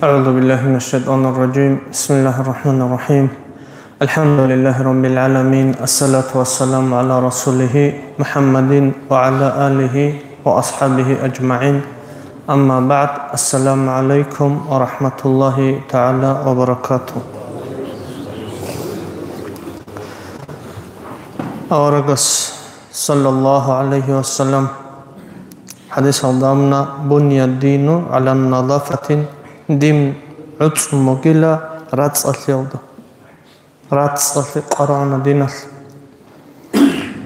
أعوذ بالله من الشيطان الرجيم بسم الله الرحمن الرحيم الحمد لله رب العالمين الصلاة والسلام على رسوله محمد وعلى آله وأصحابه أجمعين أما بعد السلام عليكم ورحمة الله تعالى وبركاته أورغس صلى الله عليه وسلم حديث الضامنة بني الدين على النظافة ديم عطس مقيلة راتس أثيوضة راتس أثي قرآن دينال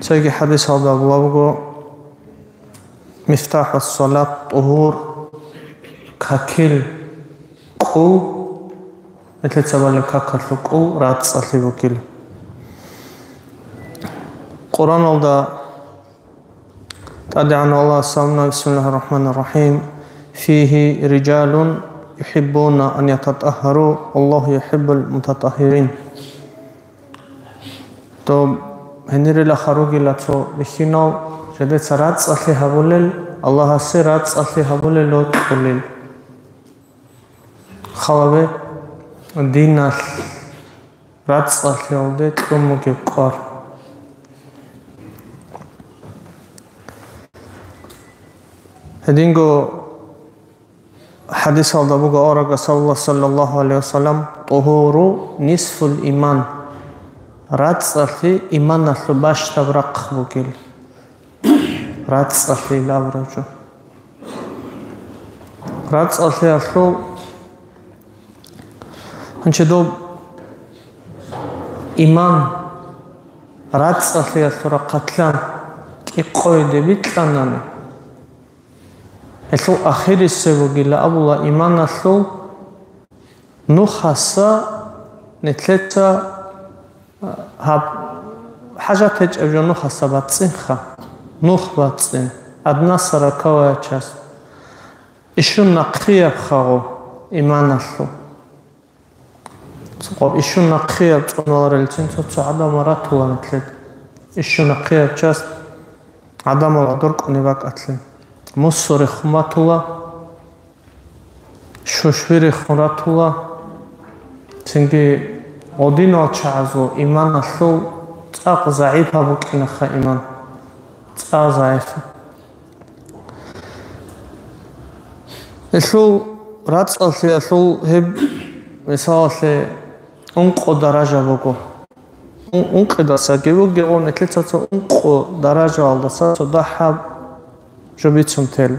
سيجي حديث هذا أبوابه مفتاح الصلاة طهور كاكيل قو مثل تبالي كاكل قو راتس أثي وكيل قرآن هذا تدعنا الله سامنا بسم الله الرحمن الرحيم فيه رجال يحبون أن يتطهروا والله يحب المتطهرين تو هنري لخروجي لاتو بخينو جدت سرات صلي هبولل الله سرات صلي هبولل لو تقولل خوابه دينال رات صلي هبولل تقومك قار هدينغو حديث هذا بقى أورق صلى الله عليه وسلم طهور نصف الإيمان رات صلي إيمان الثباش تبرق بقيل رات صلي لا برجو رات صلي أصلو هنشدو إيمان رات صلي أصلو قتلان إقوي دبيت لاناني الثو آخر السبوغيلا أبولا إيمان الثو نخصا نتلتا حاجة تجأبجو نخصا باتسنخا نخ باتسن أدنا سركوا يچاس إشو نقية بخاغو إيمان الثو سقوب إشو نقية بطنوار الجن تو عدم راتوا نتلت إشو نقية بچاس عدم العدرق نباك أتلين مصر خماتولا شوشوير خماتولا تنجي أودينو چازو إيمان أسلو تاق ضعيف هبوك إنخا إيمان تاق ضعيف أسلو رات أسلي أسلو هب مثال أسلي أنقو درجة بوكو أنقو داسا جيبو جيبو نتلتاتو أنقو درجة والداسا تدحب جبيتهم تل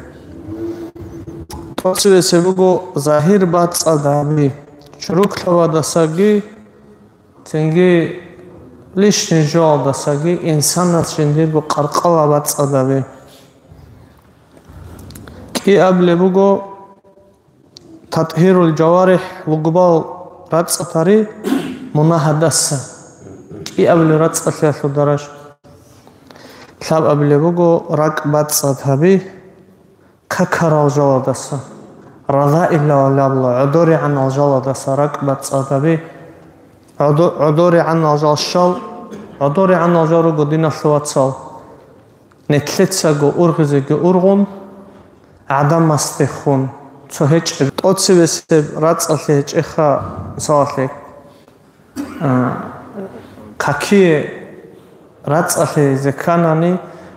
توصل سبقو ظاهر بات صدامي شروك لوا دساقي تنجي ليش نجوال دساقي إنسان شندير بو قرقوا بات صدامي كي قبل بقو تطهير الجوارح وقبال رات صطاري مناهدسة ჭკიავლი რა წყალში ასო დარაშ ლაბაბლებოგო რაკბაცათაბი ქაქარალჟალადასა რაზა ილალაბლა უდორი ანალჟალადასა რაკბაცათაბი უდორი ანალჟალშალ უდორი ანალჟარო გოდინასოვაცალ ნეთლეცაგო ურღიზეგო ურღუნ ადამასტეხუნ ცოჰეჭ ტოცივესე რაწალე ჭეხა სალე ქაქიე რაწალე ზექანანი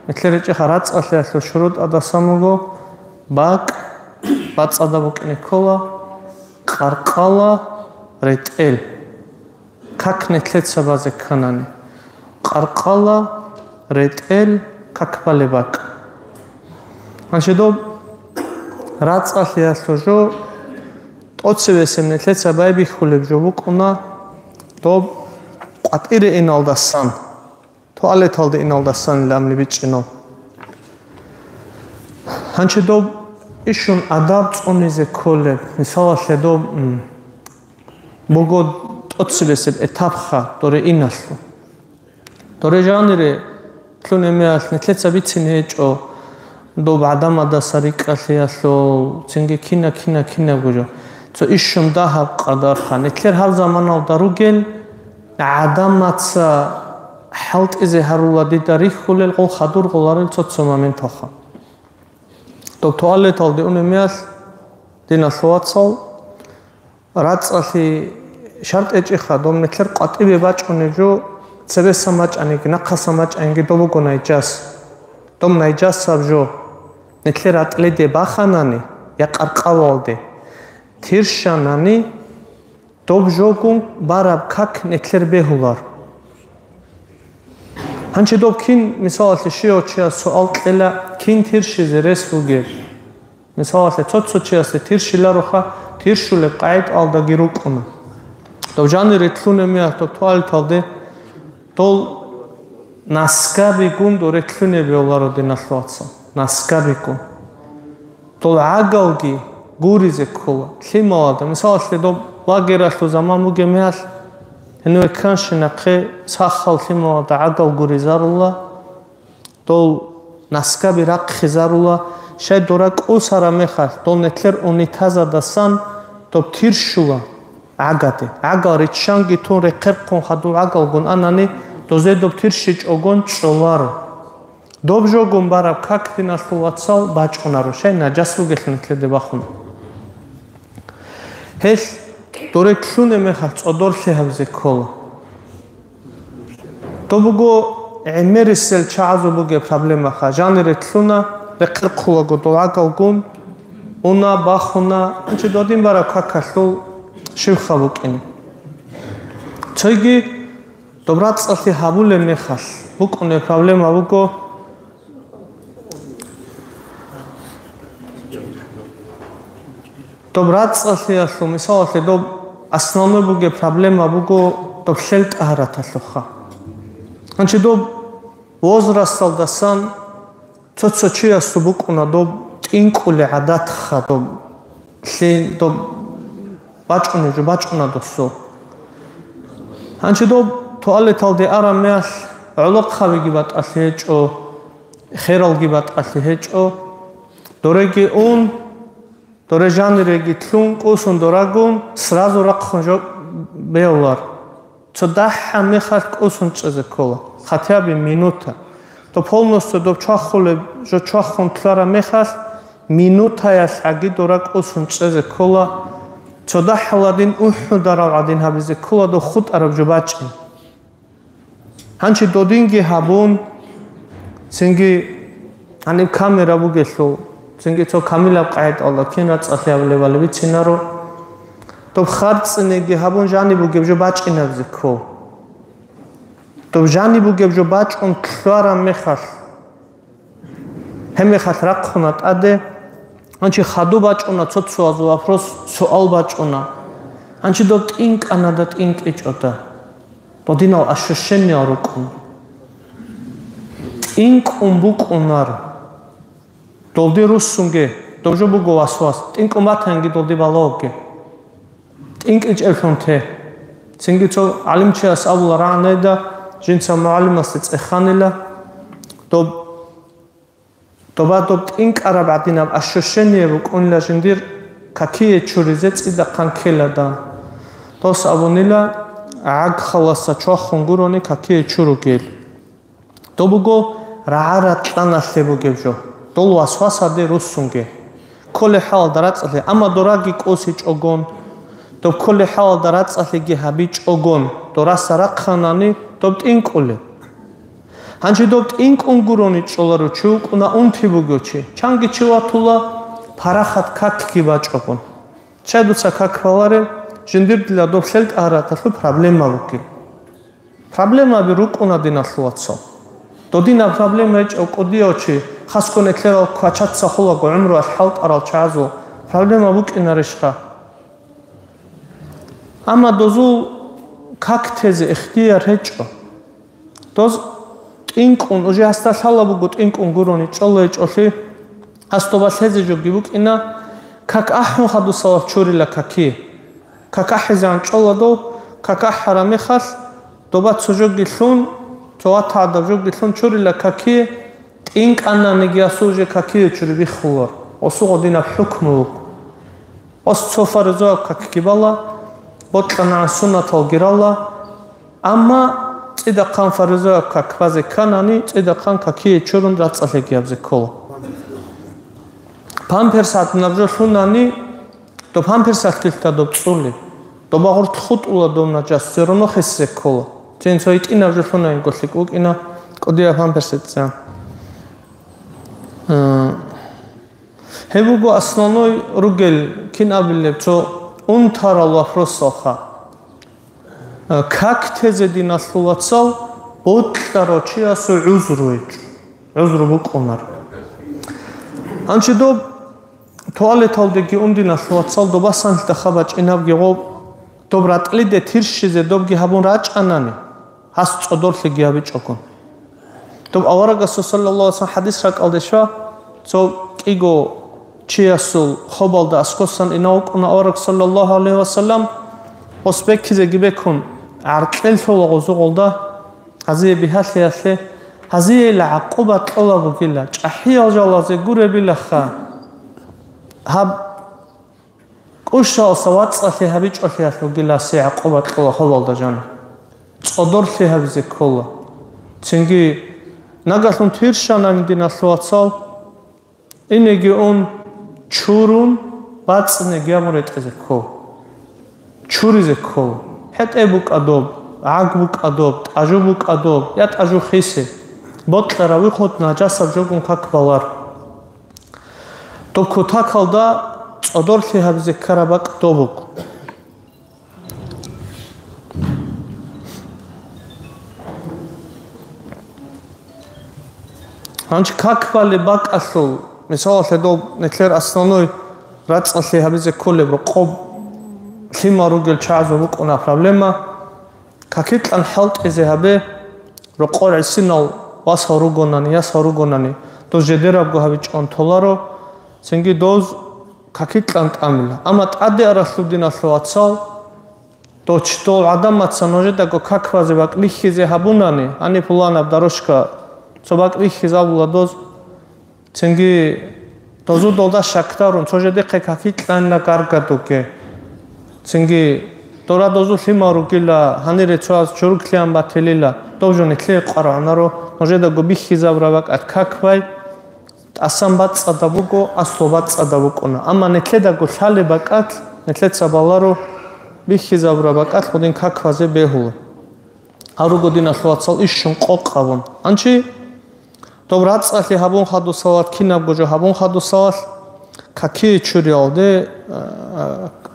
მეთლერე ჭეხა რაწალე ასო შროდ ადასამოგო ბაკ ბაცადაბუკნიკოლა ყარყალა რეტელ ქაქნეთლეცაბა ზექანანი ყარყალა რეტელ ქაქბალებაკ ანშედო რაწალე ასო ჟო ტოცივესე ნეთლეცაბაები ხულებჟო ვუკუნა დო ყვატირე ენალდასან თვალეთალდე ენალდასან ლამლი ბიჭინო ანჩედო იშუნ ადაბწონიზე ქოლე მისალაშედო მოგო ტოცივესე ეთაფხა დორე ინასლო დორე ჟანრე თლუნემეას ნეთლეცაბიცინე ეჭო დო ადამადასარიკალე ასო ცინგე ქინა გუჯო ცო იშუნ დაჰა ყადარხა ნეთლერ ჰალ ზამანალ დარუგენ ადამაცა ჰალტიზე ჰარულადი და რიხულელ ყოლ ხადურ ყოლარელ ცოცო მომენტოხა დო თვალეთალდე უნემეას დინასოვაცალ რაწალი შარტეჭიხა დო ნეთლერ ყვატივე ბაჭუნეჯო ცებესამაჭანი გნახასამაჭანი დობოგონაი ჯას დომნაი ჯას საბჟო ნეთლერ ატლედე ბახანანი яқарқавалде тиршанани добжогун бараб как нетлер бехулар анче доб кин мисаласи шиочия суал қела кин тиршизе ресуге мисаласи цоцочиясе тиршиларуха тиршуле қайд алда гирукуна доб жани ретлуне миах доб туалиталде дол наскаби гун до ретлуне беоларо динаслуатса наскаби гун дол агалги гуризе кола лималада мисаласи доб лагерашто замамуге миас eno ekranshinaqqe saxal lималада агал гуризарула дол наскаби рақхизарула шай дора қусара мехас дол нетлер унитазадасан доб тиршула агаде агал ричанги тун реқерқун хаду агал гун анани дозе доб тиршич огон чоларо доб жогун бараб как динасулатсал бачунаро шай наҷасуге хинтледе бахун хес доре тлуне мехат цодор леҳавзе кола то буго эмерисел чаазу буге проблема ха жанре тлуна реқирқула го доагал гун уна бахуна анче додим бара какасул шивха букини цойги добрат цалли хабуле мехас букуне проблема буго добрат цалли асу мисаласи доб основной буге проблема буго доб шелт аратасуха анче доб возрасталдасан цоцочи асу букуна доб тинкуле адатха доб шен доб бачуна досу анче доб туалеталде арамеас улоқхавиги батасеჭო ხერალგი ბატასეჭო дореги он доре жанреги тлун кусун дорагун сразу рақхонжо беолар цодаха мехас кусун чезе кола хотя бы минута то полностью до чахоле жо чахон тлара мехас минута яс аги дора кусун чезе кола цодаха ладин уху дара адин хабизе кола до худ араб жубач анчи додинги хабун синги ани камера бугесло синги то камила қайд алла кина цахявлевали вицинаро то харцнеги хабун жани бугебжо бачинавзе ко то жани бугебжо бачун тлара мехас хемехас рақхунат аде анчи хаду бачуна цоцуазу вопрос суал бачуна анчи до тинк анада тинк ичота додинал ощущение рукун тинк умбукунар долди руссунге дожо буго васвас тинк уматанги долди балоге тинк ич элфонте сингицо алимчиас авларане да жинца муаллимас ецეხаниლა დობადობ ტინკარა ბადინა აშოშენიებო კონილა ჟინდირ კაკიე ჩურიზე წიდა ყანქელა და დოს აბონილა აგ ხალასა ჩახონგურონი კაკიე ჩურუგელ დობუგო რაარა ტანასლებო გებჟო დოლ ვასვასადე რუსუნგე ქოლე ჰალ დარაწლე ამა დორაგი კოსი ჭოგონ დო ქოლე ჰალ დარაწლე გი ჰაბი ჭოგონ დორასარა ხანანი დო ტინკულე Hangi dobt ink unguroni çolaru çukuna untibu göçi. Çangi çivatula parahat kak gibi açopon. Çadusa kak valare jindir dila dobselt aratatlu problema vuki. Problema bir rukuna dinasluatsa. Dodina problema hiç okudioçi. Haskone kleva kaçatsa hula go umru halt aral çazo. Problema vuk inarışka. Ama dozu kak tezi ihtiyar hiç o. Doz Inqun уже астасалабу гут инqun гурони чолле чолли астоба сезежо гибукина как ахну хадуса чурила каки как ахзан чолладо как ахра мехас доба цужо гилун тоата давжо гилун чурила каки инqanna негиасуже каки чури бихур осу година хукму ос софарзо как кибала ботлана суннатал гиралла амма წიდა ხან ფარზა კაკвазе კანანი წიდა ხან კაკიე ჩურუნ რაწალეგიაბზე ქოლო პამპერსად ნაბჟო შუნანი დო პამპერსად კილთა დო წული დო ბაღურ თხუტულა დო ნაჯას ზერონო ხესზე ქოლო ჯენცო იტინაბჟო შუნანი გოსლი კუკინა კოდია პამპერსეცა ჰებუგო ასნონოი რუგელ კინაბილებცო უნთარა ლაფროსოხა Как тезе динасулацал ботларочиасу узруич узру буконар анчидо туалеталдеги ундинасулацал добасан дахабач инавгиго добратлиде тиршизе добги хабун рачанани хас цодорле гиабичокон доб аварагас саллаллаху алейхи хадис ракалдешва цо киго чиасул хобалда аскосан инаукуна авараг саллаллаху алейхи вассалам осбекизе гибекун артел фологозу голда азие бихаслиасле азие лaqoba qolabo gila ჭაჰია ჟალაზე გურებილა ხა ჰაბ კუშალსა ვაწალე ჰაბი ჭოხიასო გილა სე aqoba ყოლა ხოლდა ჟანა წოდორლე ჰაბზე ქოლა ცინგი ნაგასუნ თირშანანი დინასლოაცალ ინეგი on ჩურუნ ბაწნე გიამორეტეზე ქო ჩურიზე ქო ჰეტებუკადობ, აგბუკადობ, ტაჟუბუკადობ, ია ტაჟუ ხისე. ბოტლარა ვიხოთ ნაჯასაბ ჯოგუნ ქაკვალარ. დოკო თაკალდა წოდორლი ჰაბზე ქარაბაკ დობუკ. ანჩ ქაკვალე ბაკასულ, მისალე დო ნეკლერ ასნონოი რაწალე ჰაბზე ქოლებრო ყობ Химарugel чазо вукуна проблема какитлан халт эзехабе роқор синал вас харугонани яс харугонани то жедераб гохаби чонтоларо сенги доз какитлан тамила ама таде арасудина слоацал то что адамаца ножеда го каквазе баклихизе хабунани ани пулана дарошка собаклихи забула доз сенги дозу долда шактарун чожеде какитлан на каргатуке Цинги тора дозу химару гила ханире чуаз чурклиан бателила довжони кле қаранаро можеда губихи забравак ат каквай асамбат цадабуго асобат цадабукона ама некледа го хале бакат неклет сабаларо бихи забравакат худин каквазе бехул ару година хвацал ишшун qoqavon анчи добрацали хабун хаду салат кинаб гожо хабун хаду салат какие чуриалде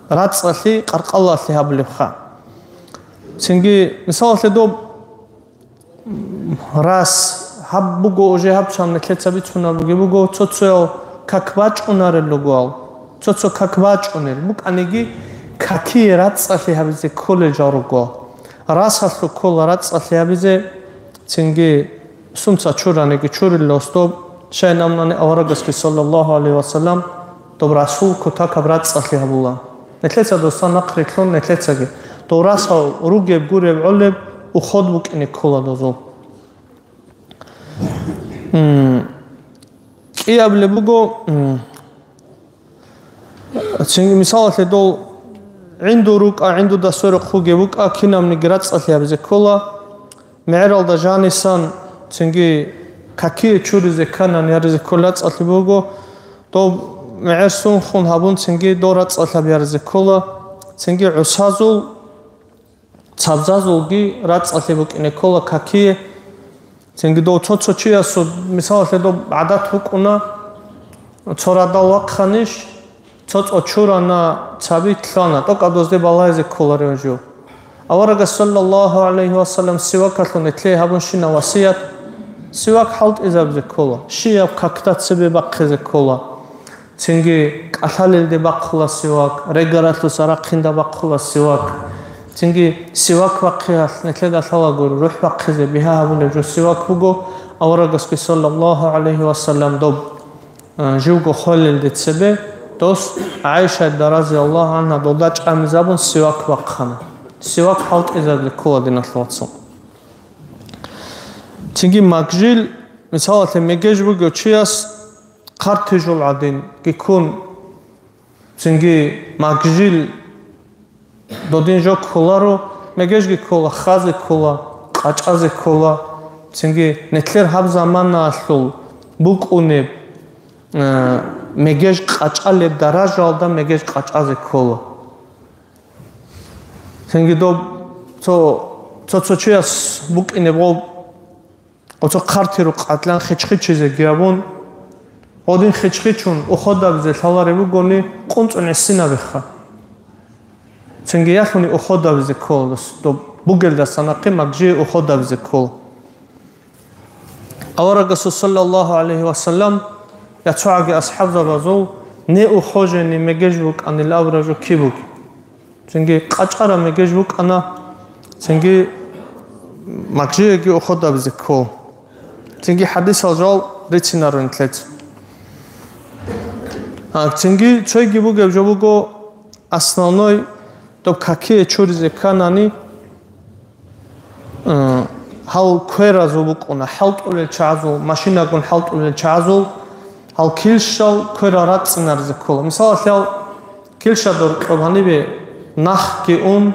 рацали қарқалласли хаблибха синги мисале до раз хаббуго уже хабчамне клецаби цунабуги буго цоцо каквач унарелугуал цоцо каквач унер буканеги какие рацали хабизе колледжаруго расаслу кол рацали хабизе синги сумца чуранеги чуриллосто шайнамнане аварагаски саллаллаху алейхи вассалам добрасул котак рацали хабула Нетлеца достан нақриклон нетлецаги. Тораса ругеб гуреб олеб уход букине кола дозу ки аблебуго цинги мисал ледол عنده رك عنده دستور خوگه بک آکینم نگرات سالی بزه کولا معرال دجانیسان چنگی کاکی چوریز کنن یارز کولات سالی بگو تو معرسون خون هبون چنگی دورات سالی بیارز کولا چنگی عصازول چابزازولگی رات سالی بک این کولا کاکی چنگی دو چو چی است مثال دو عادت بکنه چرا داوق خانش چوت اچورانا چابی تلانا تو کدوزده بالایز کلاریوجو. آوارگه صلی الله علیه و سلم سیواک کردن اتلی هبونشی نواسیت سیواک حالت ازبز کلا شیاب کاکتات سبی باقیز کلا چنگی کاتالیل دی باقلا سیواک رگاراتو سراقیندا باقلا سیواک چنگی سیواک باقیات نتلی داشتالا گور روح باقیزه بیها هبونجو سیواک بگو آوارگه صلی الله علیه و سلم دو جوگو خالیل دی سبی دوست عایشه رضی الله عنها دوداچ امزابون سیواک وقخانه سیواک حالت ازاد کولا دیناتلاتسون چنگی مگجیل مثالت میگج بگو چی است قرتجول عدین گیکون چنگی مگجیل دودین جو کولا رو میگج گی کولا خاز کولا قاچاز کولا چنگی نتلر هب زمان ناشل بوکونه مگج قاچال درجالدا مگج قاچاز کولا چنگی دو تو چیاس بوک اینه بول تو قرتی رو قاتلان خچخی چیزه گیابون اودین خچخی چون او خود دبزه تالاره بگونی قنطون سینا بخوا چنگی یخونی او خود دبزه کولا دو بوگل دستانقی مگجی او خود دبزه کولا آوارا صلی الله علیه و سلم یا چاگی اصحاب زبازول نه او خوجه نی مگج بک انی لاورجو کی بک چنگی قاچارا مگج بک انا چنگی مگجی کی او خود دبزه کو چنگی حدیث آجال ریچینا رو انتلت چنگی چای گیبو گبجو بگو основной то какие чурзе канани хал квера зубук она халт уле чазул машина гон халт уле чазул хал килшал квера рацнар закола мисал хал килша дор кобани бе нах ки он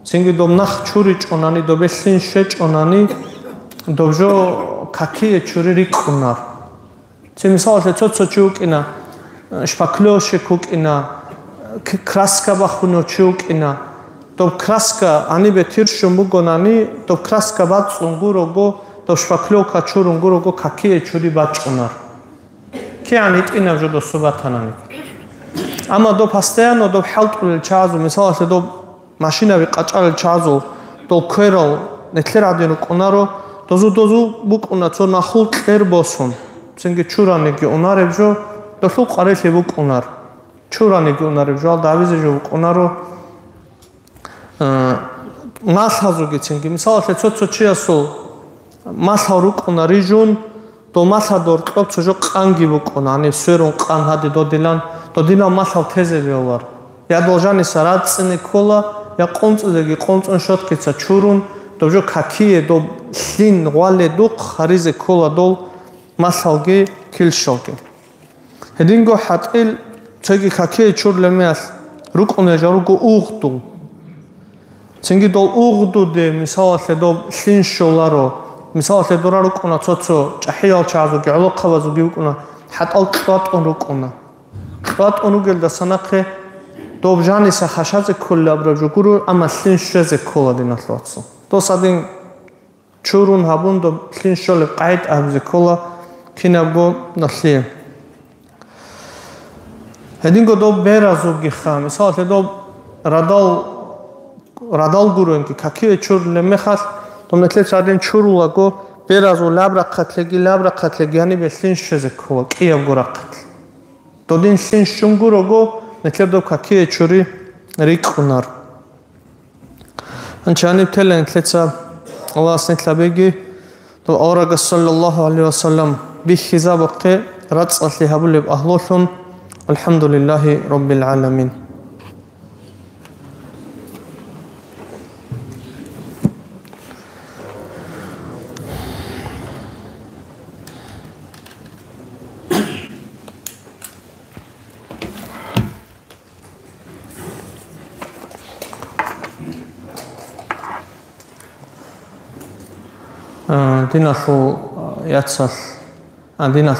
синги дом нах чури чонани добеслин ше чонани добжо какие чури кунар че мисал чо чук ина шпаклоше кук ина краска бахуно чук ина то краска ани бе тиршум бугонани то краска бат сунгурого то шпаклока чурунгурого какие чури бачунар ки ани ина жо до субатанани ама до постоянно до халт чазу мисал до машина ви qachal чазу то кверо нетлерадину конаро дозу букуна цо нахул клер босун ценге чурани ки онаребжо то су қареше букунар чурани ки онаребжо давизе жо конаро масхазуги ценге мисал цо чиасо масхару конарижун то масхадор топ цо жо қанги букуна ани сверон қан хади додилан додина масхал тезе беовар я должен сарат цене кола я концузеги концон шоткица чурун добжо какие до лин вале дук харизе кола дол масхалги килшоги хединго хатил цеги какие чурлемес руконе жаруго угду ценги дол угду де мисал до лин шоларо мисал дора рукона цоцо чахиял чазу гало қавазу гиукона хатал қат он рукона қат ону гелда санақе добжани са хашазе коллабра жугуру ама лин шезе кола динатлатсо то садин чурун хабун до лин шоле қайт абзе кола кинабго насли хединго до беразу гиха мисал до радал гурун ки какие чур лемехас то метле садин чурулаго беразу лабра қатлеги ани бе лин шезе кола кияб гурақат то дин лин шунгурого نتلب دو كاكيه چوري ريك خنار انچاني بتلن تلتسا الله سنتلبيگي تو اورغ صلى الله عليه وسلم بخزاب قي رص لي هبل اهلوثن الحمد لله رب العالمين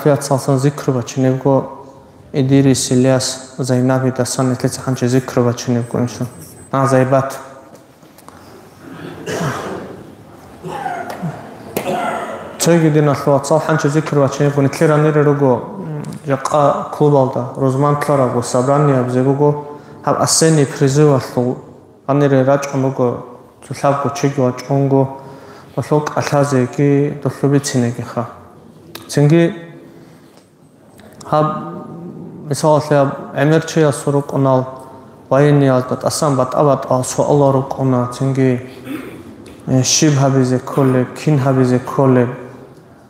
яцалсан зикрова чиневго Идирис Ильяс Зайнаби дасан этлец ханче зикрова чиневго иншалла. Зайбат. Чайгидин аслуатсал ханче зикрова чиневго нетлеранерерого яқа клубалда розмантларагу собрание абзегого хаб асени призыв аслу анере рачмого цулабго чиго чонго Ослок алхазеки дослубицинегиха. Цинги хаб мисалсе эмерчия сурук онал военный алтат асан бат суаларук она цинги шиб хабизе коле кин хабизе коле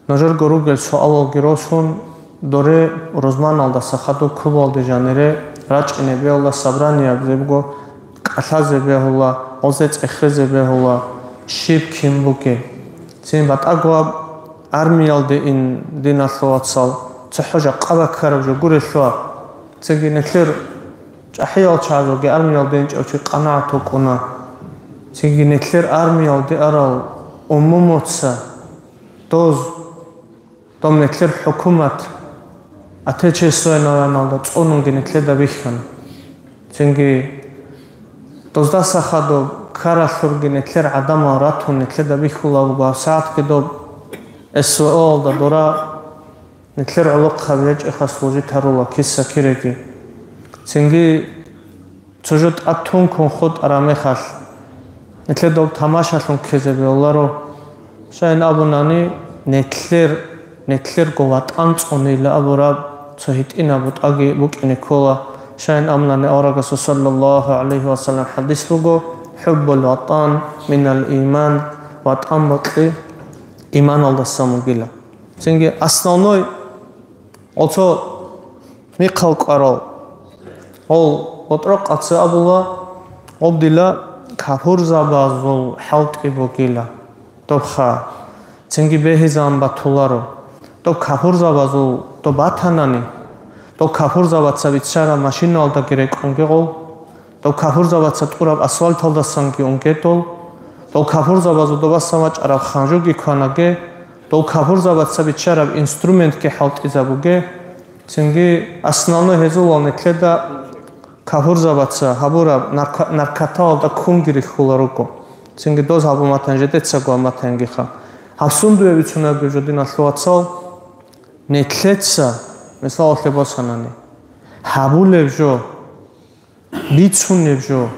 ножор горугел суалал гиросун доре розман алда сахаду кубалде жанере рачине беола собрание бзебго алхазе беола озец эхрезе беола Шиб кимбуке. Цин бат агва армиялде ин динаслуатсал. Цахожа қаба карабжо гуресуа. Цеги нетлер чахиял чазоге армиялде ин чавчи қанаату куна. Цеги нетлер армиялде арал умумутса. Доз дом нетлер хукумат. Атече суэнараналда цунунги нетлер да бихан. Цеги дозда сахадо Карасурги нетлер адама ратун нетлер да бихулавга саат кедо эсуол да дора нетлер алоқ хавеж эхаслужи тарула кисса киреги цинги чужут атун кун худ арамехал нетлер доб тамашалун кезебе оларо шайн абунани нетлер говат анцонила абура цохит инабут аги букине кола шайн амнани орагасу саллаллаху алейхи ва саллям хадис буго حب الوطن من الإيمان وطن بطلي إيمان الله самугила. Цинги основной ото микал қарал. Ол отрок атсы абула обдила капур забазул халт ибогила. Тобха цинги бехизам батуларо. Тоб капур забазул то батанани. То капур забатса бичара машина алда герек онгегол. То кафурзаваца тураб асфальт алдасан ки онкетол то кафурзавазу добасамач араб ханжуги канаге то кафурзаваца бичараб инструмент ки халт изабуге цинги основной хезулал нетледа кафурзаваца хабураб наркатал да кунгири хуларуко цинги доз хабуматан жетецаго аматангиха хасундуе вицуна бежодин аслуацал нетлеца мисал хлебосанани хабулевжо Бицуневжо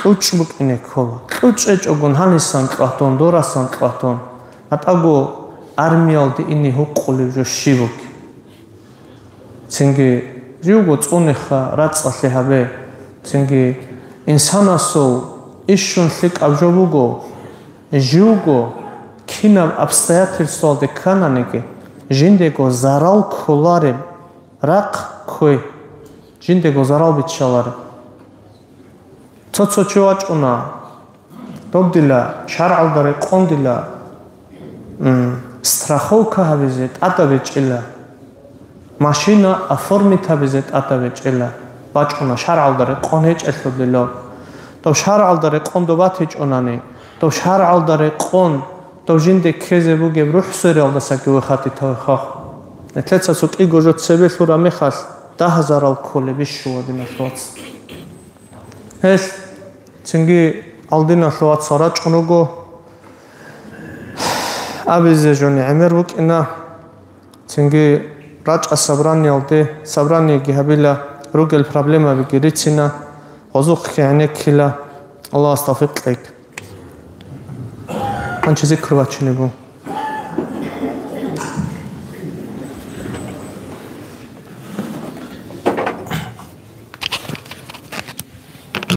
учмукине кола учечогон ханисан тлатон дорасан тлатон атаго армиалди ини хукулевжо шивук цинги риуго цунеха рацалле хабе цинги инсанасо ишшун лик абжобуго жуго кинам обстоятельства де кананеге жиндего зарал коларе рак кой жиндего зарал бичаларе Цоцо чуачуна добдила шаралдаре кондила страховка хавизет атавечила машина оформит хавизет атавечила бачуна шаралдаре конеч эслобдила то шаралдаре кондобатечунани то шаралдаре кон то жинде кезебуге рухсералда сакиу хати тохах нетлеца суки гожот себесура мехас 10,000 коле бишуадина соц эс цинги алдина шуат сарач кунуго абизе жони амер букина цинги рач асабрани алде сабрани гибила ругел проблема бигирицина озух хяне кила Аллах астафиклик анче зикр вачнебу